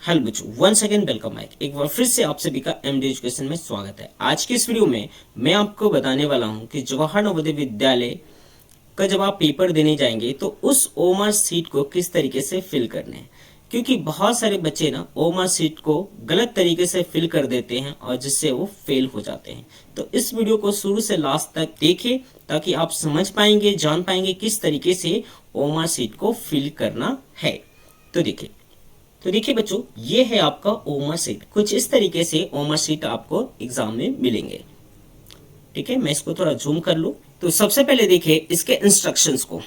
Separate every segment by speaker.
Speaker 1: Hello बच्चों, once again welcome back. एक बार फिर से आप सभी का एमडी एजुकेशन में स्वागत है। आज की इस वीडियो में मैं आपको बताने वाला हूं कि जवाहर नवोदय विद्यालय का जब आप पेपर देने जाएंगे तो उस ओमार सीट को किस तरीके से फिल करने हैं, क्योंकि बहुत सारे बच्चे ना ओमार सीट को गलत तरीके से फिल कर देते हैं और जिससे वो फेल हो जाते हैं। तो इस वीडियो को शुरू से लास्ट तक देखें ताकि आप समझ पाएंगे, जान पाएंगे किस तरीके से ओमार सीट को फिल करना है। तो देखिए बच्चों, ये है आपका ओमर सीट। कुछ इस तरीके से ओमर सीट आपको एग्जाम में मिलेंगे। ठीक है, मैं इसको थोड़ा जूम कर लूं। तो सबसे पहले देखिए इसके इंस्ट्रक्शंस को,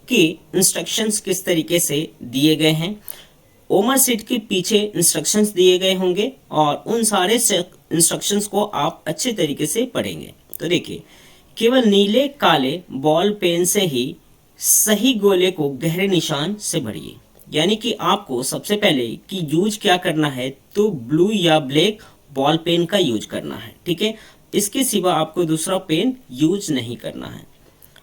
Speaker 1: कि इंस्ट्रक्शंस किस तरीके से दिए गए हैं। ओमर सीट के पीछे इंस्ट्रक्शंस दिए गए होंगे और उन सारे इंस्ट्रक्शंस को आप अच्छे तरीके से पढ़ेंगे। तो देखिए, केवल नीले काले बॉल पेन से ही सही गोले को गहरे निशान से भरिए। यानी कि आपको सबसे पहले कि यूज क्या करना है, तो ब्लू या ब्लैक बॉल पेन का यूज करना है। ठीक है, इसके सिवा आपको दूसरा पेन यूज नहीं करना है।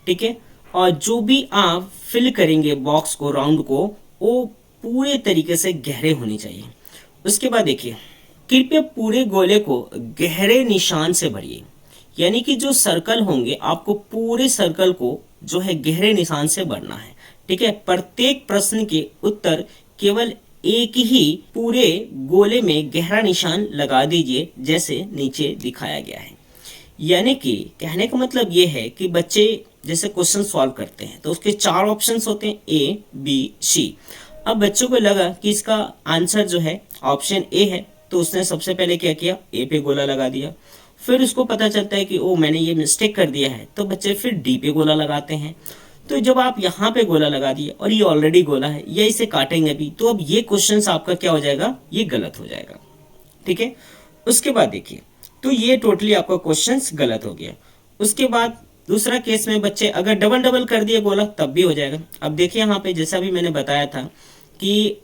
Speaker 1: ठीक है, और जो भी आप फिल करेंगे बॉक्स को, राउंड को, वो पूरे तरीके से गहरे होने चाहिए। उसके बाद देखिए, कृपया पूरे गोले को गहरे निशान से भरिए। यानी कि जो सर्कल होंगे आपको पूरे सर्कल को जो है गहरे निशान से भरना है। ठीक है, प्रत्येक प्रश्न के उत्तर केवल एक ही पूरे गोले में गहरा निशान लगा दीजिए, जैसे नीचे दिखाया गया है। यानी कि कहने का मतलब ये है कि बच्चे जैसे क्वेश्चन सॉल्व करते हैं तो उसके 4 ऑप्शंस होते हैं, ए बी सी। अब बच्चों को लगा कि इसका आंसर जो है ऑप्शन ए है, तो उसने सबसे पहले क्या किया, ए पे गोला लगा दिया। फिर उसको पता चलता है कि ओ मैंने ये मिस्टेक कर दिया है, तो बच्चे फिर डी पे गोला लगाते हैं। तो जब आप यहाँ पे गोला लगा दिए और ये ऑलरेडी गोला है, या इसे काटेंगे अभी, तो अब ये क्वेश्चन आपका क्या हो जाएगा, ये गलत हो जाएगा। ठीक है, उसके बाद देखिए, तो ये टोटली आपका क्वेश्चन गलत हो गया। उसके बाद दूसरा केस में बच्चे अगर डबल डबल कर दिए गोला तब भी हो जाएगा। अब देखिए यहाँ पे जैसा भी मैंने बताया था कि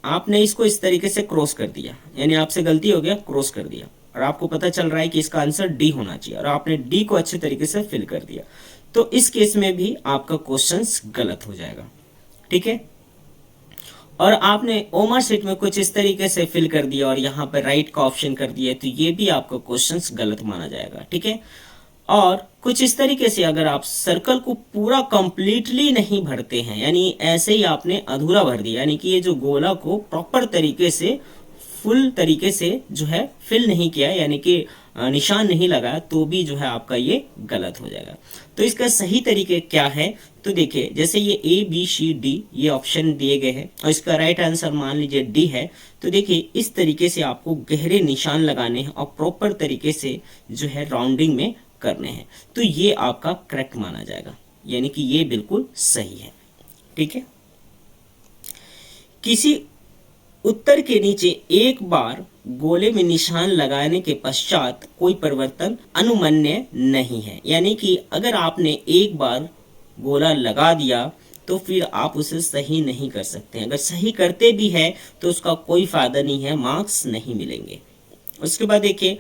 Speaker 1: आपने इसको इस तरीके से क्रॉस कर दिया, यानी आपसे गलती हो गया, क्रॉस कर दिया, और आपको पता चल रहा है कि इसका आंसर डी होना चाहिए, और आपने डी को अच्छे तरीके से फिल कर दिया, तो इस केस में भी आपका क्वेश्चंस गलत हो जाएगा। ठीक है, और आपने ओमर शीट में कुछ इस तरीके से फिल कर दिया और यहाँ पर राइट का ऑप्शन कर दिया, तो ये भी आपका क्वेश्चंस गलत माना जाएगा। ठीक है, और कुछ इस तरीके से अगर आप सर्कल को पूरा कंप्लीटली नहीं भरते हैं, यानी ऐसे ही आपने अधूरा भर दिया, यानी कि ये जो गोला को प्रॉपर तरीके से फुल तरीके से जो है फिल नहीं किया, यानी कि निशान नहीं लगाया, तो भी जो है आपका ये गलत हो जाएगा। तो इसका सही तरीके क्या है, तो देखिए जैसे ये ए बी सी डी ये ऑप्शन दिए गए हैं और इसका राइट आंसर मान लीजिए डी है, तो देखिए इस तरीके से आपको गहरे निशान लगाने हैं और प्रॉपर तरीके से जो है राउंडिंग में करने हैं, तो ये आपका करेक्ट माना जाएगा, यानी कि ये बिल्कुल सही है। ठीक है, किसी उत्तर के नीचे एक बार गोले में निशान लगाने के पश्चात कोई परिवर्तन अनुमन्य नहीं है। यानी कि अगर आपने एक बार गोला लगा दिया तो फिर आप उसे सही नहीं कर सकते। अगर सही करते भी है तो उसका कोई फायदा नहीं है, मार्क्स नहीं मिलेंगे। उसके बाद देखिए,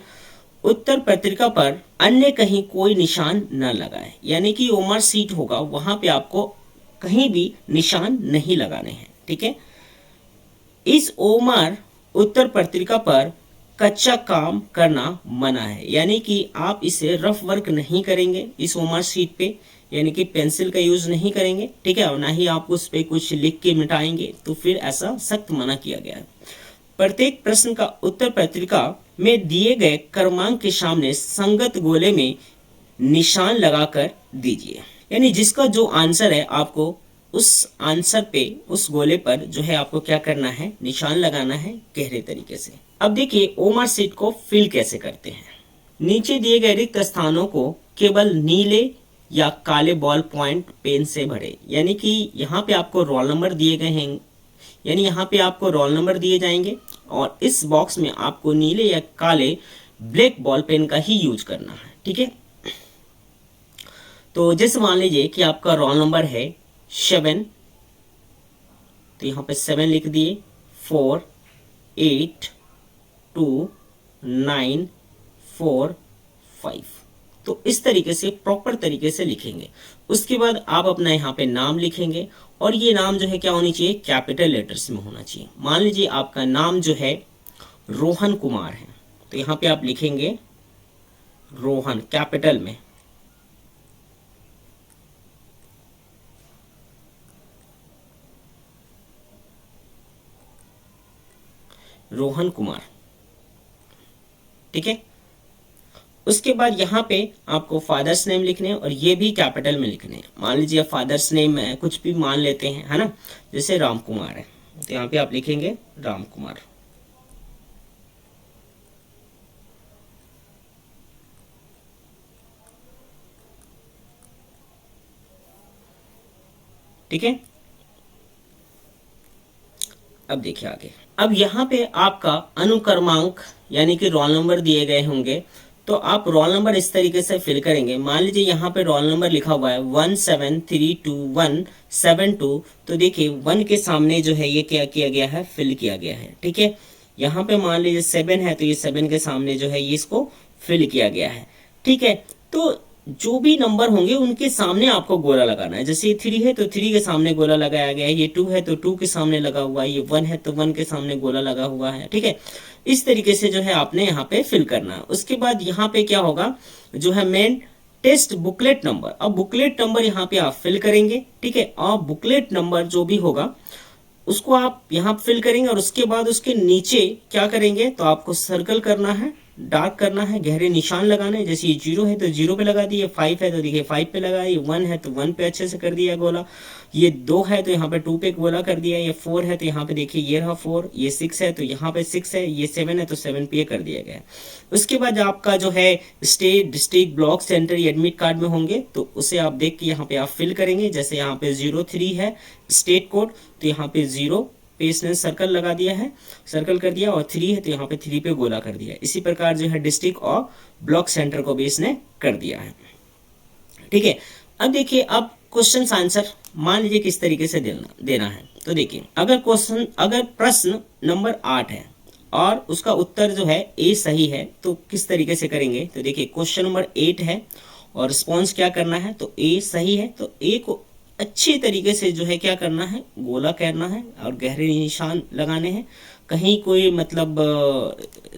Speaker 1: उत्तर पत्रिका पर अन्य कहीं कोई निशान न लगाए। यानी कि ओमर सीट होगा वहां पे आपको कहीं भी निशान नहीं लगाने हैं। ठीक है, इस ओमर उत्तर पत्रिका पर कच्चा काम करना मना है। यानी कि आप इसे रफ वर्क नहीं करेंगे इस ओमर शीट पे, यानी कि पेंसिल का यूज नहीं करेंगे। ठीक है, और ना ही आप उस पे कुछ लिख के मिटाएंगे, तो फिर ऐसा सख्त मना किया गया है। प्रत्येक प्रश्न का उत्तर पत्रिका में दिए गए क्रमांक के सामने संगत गोले में निशान लगाकर दीजिए। यानी जिसका जो आंसर है आपको उस आंसर पे, उस गोले पर जो है आपको क्या करना है, निशान लगाना है गहरे तरीके से। अब देखिए ओमर शीट को फिल कैसे करते हैं। नीचे दिए गए रिक्त स्थानों को केवल नीले या काले बॉल पॉइंट पेन से भरे। यानी कि यहाँ पे आपको रोल नंबर दिए गए हैं, यानी यहाँ पे आपको रोल नंबर दिए जाएंगे और इस बॉक्स में आपको नीले या काले ब्लैक बॉल पेन का ही यूज करना है। ठीक है, तो जैसे मान लीजिए कि आपका रोल नंबर है 7, तो यहाँ पे 7 लिख दिए, 4 8 2 9 4 5। तो इस तरीके से प्रॉपर तरीके से लिखेंगे। उसके बाद आप अपना यहाँ पे नाम लिखेंगे और ये नाम जो है क्या होनी चाहिए, कैपिटल लेटर्स में होना चाहिए। मान लीजिए आपका नाम जो है रोहन कुमार है, तो यहाँ पे आप लिखेंगे रोहन कैपिटल में। रोहन कुमार, ठीक है। उसके बाद यहाँ पे आपको फादर्स नेम लिखने हैं और ये भी कैपिटल में लिखने हैं। मान लीजिए फादर्स नेम है कुछ भी मान लेते हैं, है ना, जैसे राम कुमार है, तो यहाँ पे आप लिखेंगे राम कुमार। ठीक है। अब देखिए आगे, अब यहाँ पे आपका अनुक्रमांक यानी कि रोल नंबर दिए गए होंगे, तो आप रोल नंबर इस तरीके से फिल करेंगे। मान लीजिए यहाँ पे रोल नंबर लिखा हुआ है 1732172, तो देखिए 1 के सामने जो है ये क्या किया गया है, फिल किया गया है। ठीक है, यहाँ पे मान लीजिए 7 है, तो ये 7 के सामने जो है ये इसको फिल किया गया है। ठीक है, तो जो भी नंबर होंगे उनके सामने आपको गोला लगाना है। जैसे ये 3 है तो 3 के सामने गोला लगाया गया है, ये 2 है तो 2 के सामने लगा हुआ है, ये 1 है तो 1 के सामने गोला लगा हुआ है। ठीक है, इस तरीके से जो है आपने यहाँ पे फिल करना है। उसके बाद यहाँ पे क्या होगा, जो है मेन टेस्ट बुकलेट नंबर। अब बुकलेट नंबर यहाँ पे आप फिल करेंगे। ठीक है, और बुकलेट नंबर जो भी होगा उसको आप यहाँ फिल करेंगे और उसके बाद उसके नीचे क्या करेंगे, तो आपको सर्कल करना है, डार्क करना है, गहरे निशान लगाने हैं। जैसे ये 0 है तो 0 पे लगा दिए, 5 है तो देखिए 5 पे लगा, ये 1 है तो 1 पे अच्छे से कर दिया गोला, ये 2 है तो यहाँ पे 2 पे गोला कर दिया, ये 4 है तो यहाँ पे देखिए ये रहा 4, ये 6 है तो यहाँ पे 6 है, ये 7 है तो 7 पे कर दिया गया है। उसके बाद आपका जो है स्टेट, डिस्ट्रिक्ट, ब्लॉक, सेंटर ये एडमिट कार्ड में होंगे, तो उसे आप देख के यहाँ पे आप फिल करेंगे। जैसे यहाँ पे 03 है स्टेट कोड, तो यहाँ पे 0 पे इसने सर्कल लगा दिया है, सर्कल कर दिया, और 3 है तो यहाँ पे 3 पे गोला कर दिया। इसी प्रकार जो है डिस्ट्रिक्ट और ब्लॉक सेंटर को भी इसने कर दिया है। ठीक है, अब देखिए अब क्वेश्चन आंसर मान लीजिए किस तरीके से देना है। तो देखिए अगर प्रश्न नंबर 8 है और उसका उत्तर जो है ए सही है, तो किस तरीके से करेंगे। तो देखिए क्वेश्चन नंबर 8 है और रिस्पॉन्स क्या करना है, तो ए सही है, तो ए को अच्छे तरीके से जो है क्या करना है, गोला करना है और गहरे निशान लगाने हैं। कहीं कोई मतलब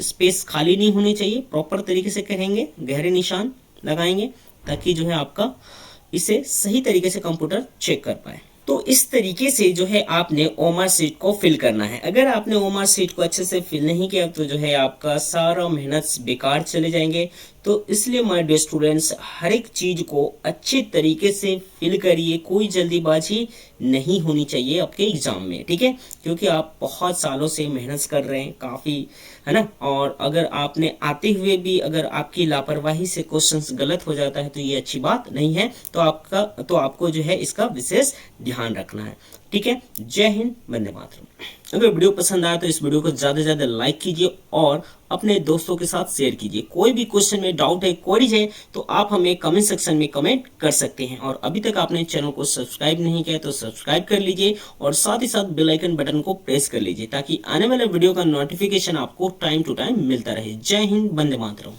Speaker 1: स्पेस खाली नहीं होनी चाहिए, प्रॉपर तरीके से करेंगे, गहरे निशान लगाएंगे ताकि जो है आपका इसे सही तरीके से कंप्यूटर चेक कर पाए। तो इस तरीके से जो है आपने ओमार शीट को फिल करना है। अगर आपने ओमार शीट को अच्छे से फिल नहीं किया तो जो है आपका सारा मेहनत बेकार चले जाएंगे। तो इसलिए माय डियर स्टूडेंट्स, हर एक चीज को अच्छे तरीके से फिल करिए, कोई जल्दीबाजी नहीं होनी चाहिए आपके एग्जाम में। ठीक है, क्योंकि आप बहुत सालों से मेहनत कर रहे हैं काफी, है ना, और अगर आपने आते हुए भी अगर आपकी लापरवाही से क्वेश्चंस गलत हो जाता है तो ये अच्छी बात नहीं है। तो आपको जो है इसका विशेष ध्यान रखना है। ठीक है, जय हिंद, वंदे मातरम। अगर वीडियो पसंद आया तो इस वीडियो को ज्यादा से ज्यादा लाइक कीजिए और अपने दोस्तों के साथ शेयर कीजिए। कोई भी क्वेश्चन में डाउट है, क्वेरीज है, तो आप हमें कमेंट सेक्शन में कमेंट कर सकते हैं। और अभी तक आपने चैनल को सब्सक्राइब नहीं किया तो सब्सक्राइब कर लीजिए और साथ ही साथ बेल आइकन बटन को प्रेस कर लीजिए ताकि आने वाले वीडियो का नोटिफिकेशन आपको टाइम टू टाइम मिलता रहे। जय हिंद, वंदे मातरम।